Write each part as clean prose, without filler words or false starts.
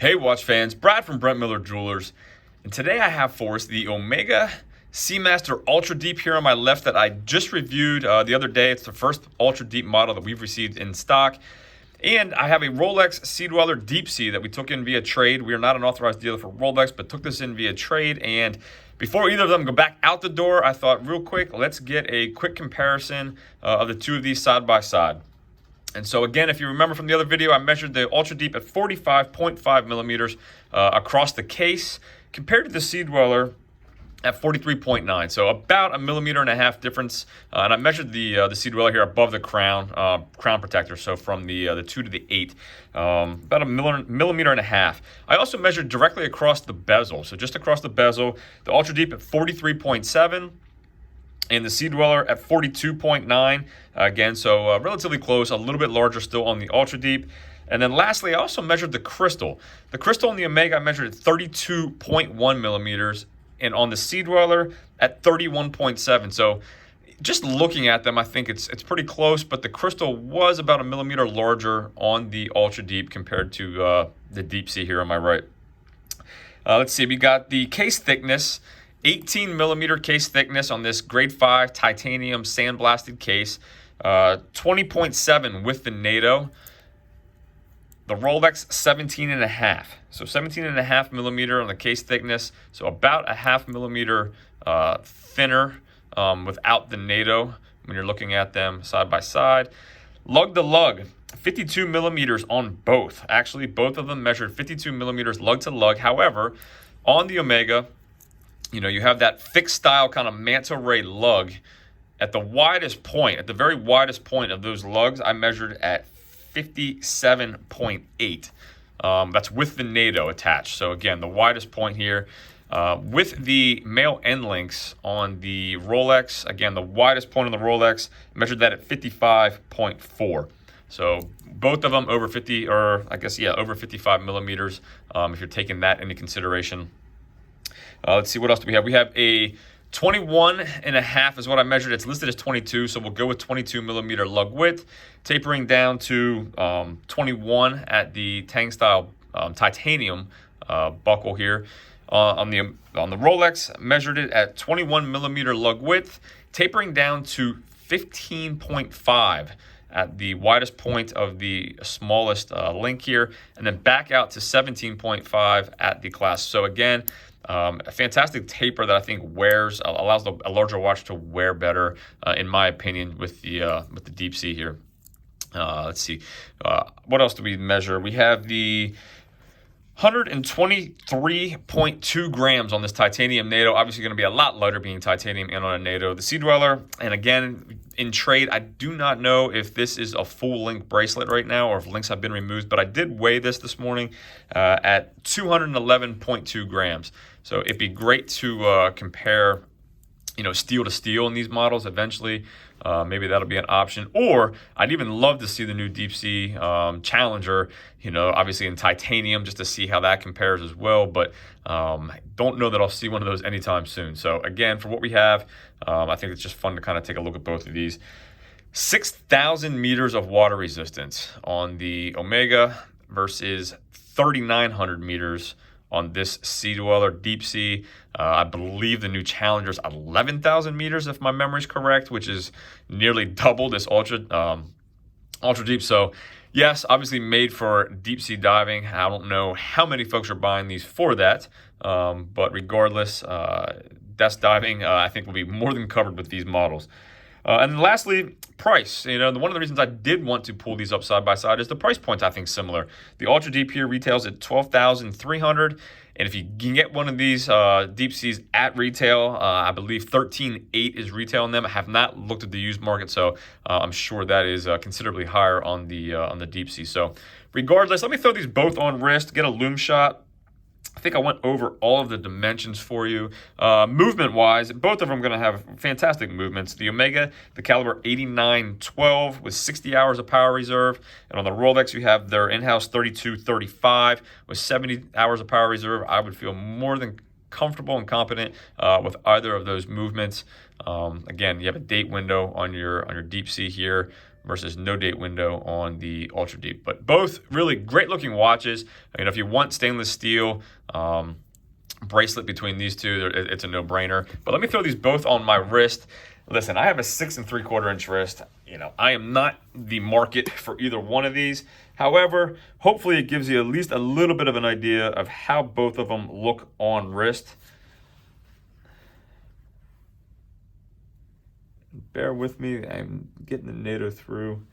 Hey watch fans, Brad from Brent Miller Jewelers, and today I have for us the Omega Seamaster Ultra Deep here on my left that I just reviewed the other day. It's the first Ultra Deep model that we've received in stock. And I have a Rolex seadweller Deepsea that we took in via trade. We are not an authorized dealer for Rolex, but took this in via trade. And before either of them go back out the door, I thought real quick, let's get a quick comparison of the two of these side by side. And so again, if you remember from the other video, I measured the Ultra Deep at 45.5 millimeters across the case compared to the seadweller at 43.9, so about 1.5 millimeters difference. And I measured the seadweller here above the crown protector, so from the 2 to the 8, about 1.5 millimeters. I also measured directly across the bezel, so just across the bezel, the Ultra Deep at 43.7. And the seadweller at 42.9, again, so relatively close, a little bit larger still on the Ultra Deep. And then lastly, I also measured the crystal. The crystal on the Omega I measured at 32.1 millimeters, and on the seadweller at 31.7. So just looking at them, I think it's pretty close, but the crystal was about 1 millimeter larger on the Ultra Deep compared to the Deepsea here on my right. Let's see, we got the case thickness. 18 millimeter case thickness on this grade 5 titanium sandblasted case, 20.7 with the NATO. The Rolex 17.5, so 17.5 millimeter on the case thickness, so about 0.5 millimeter thinner without the NATO when you're looking at them side by side. Lug to lug, 52 millimeters on both. Actually, both of them measured 52 millimeters lug to lug. However, on the Omega, you know, you have that fixed style kind of manta ray lug at the widest point, at the very widest point of those lugs, I measured at 57.8. That's with the NATO attached. So again, the widest point here. With the male end links on the Rolex, again, the widest point on the Rolex, measured that at 55.4. So both of them over 50, or I guess, yeah, over 55 millimeters, if you're taking that into consideration. Let's see, what else do we have? We have a 21.5 is what I measured. It's listed as 22, so we'll go with 22 millimeter lug width, tapering down to 21 at the Tang style titanium buckle here. On the Rolex, measured it at 21 millimeter lug width, tapering down to 15.5 at the widest point of the smallest link here, and then back out to 17.5 at the clasp. So again, a fantastic taper that I think allows a larger watch to wear better, in my opinion, with the Deepsea here. Let's see, what else do we measure? We have the 123.2 grams on this titanium NATO. Obviously going to be a lot lighter being titanium and on a NATO. The seadweller, and again, in trade, I do not know if this is a full link bracelet right now or if links have been removed, but I did weigh this morning at 211.2 grams. So it'd be great to compare, you know, steel to steel in these models eventually. Maybe that'll be an option. Or I'd even love to see the new Deepsea Challenger, you know, obviously in titanium, just to see how that compares as well. But I don't know that I'll see one of those anytime soon. So again, for what we have, I think it's just fun to kind of take a look at both of these. 6,000 meters of water resistance on the Omega versus 3,900 meters on this seadweller Deepsea. I believe the new Challenger's 11,000 meters, if my memory's correct, which is nearly double this Ultra Deep. So yes, obviously made for deep sea diving. I don't know how many folks are buying these for that, but regardless, desk diving, I think will be more than covered with these models. And then lastly, price. You know, one of the reasons I did want to pull these up side by side is the price points, I think, similar. The Ultra Deep here retails at $12,300, and if you can get one of these Deepseas at retail, I believe $13,800 is retail on them. I have not looked at the used market, so I'm sure that is considerably higher on the Deepsea. So regardless, let me throw these both on wrist, get a Lume shot. I think I went over all of the dimensions for you. Movement-wise, both of them are going to have fantastic movements. The Omega, the caliber 8912 with 60 hours of power reserve. And on the Rolex, you have their in-house 3235 with 70 hours of power reserve. I would feel more than comfortable and competent with either of those movements. Again, you have a date window on your Deepsea here versus no date window on the Ultra Deep. But both really great looking watches. You know, if you want stainless steel bracelet between these two, it's a no-brainer. But let me throw these both on my wrist. Listen, I have a 6 3/4 inch wrist. You know, I am not the market for either one of these. However, hopefully it gives you at least a little bit of an idea of how both of them look on wrist. Bear with me, I'm getting the NATO through.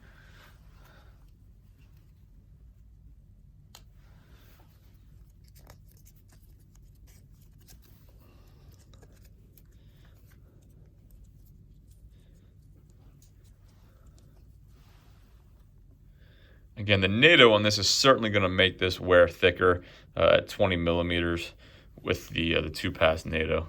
Again, the NATO on this is certainly going to make this wear thicker at 20 millimeters with the 2-pass NATO.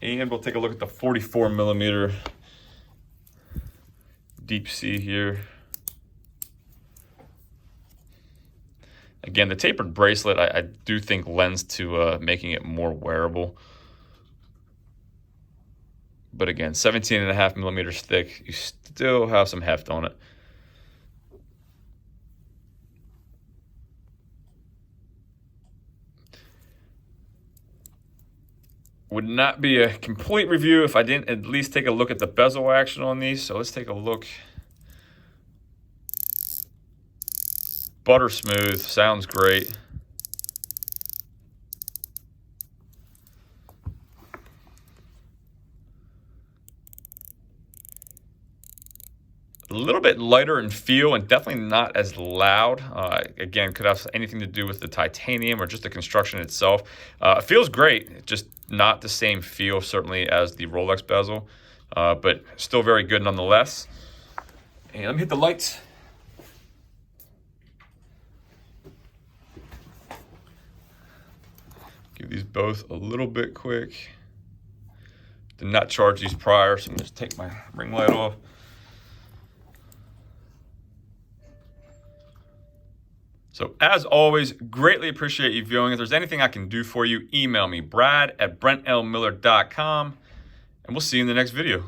And we'll take a look at the 44 millimeter Deepsea here. Again, the tapered bracelet, I do think lends to making it more wearable. But again, 17.5 millimeters thick, you still have some heft on it. Would not be a complete review if I didn't at least take a look at the bezel action on these. So let's take a look. Butter smooth, sounds great. A little bit lighter in feel and definitely not as loud. Again, could have anything to do with the titanium or just the construction itself. It feels great, just not the same feel certainly as the Rolex bezel, but still very good nonetheless. And let me hit the lights. Give these both a little bit quick. Did not charge these prior, so I'm going to take my ring light off. So as always, greatly appreciate you viewing. If there's anything I can do for you, email me, brad@brentmillertime, and we'll see you in the next video.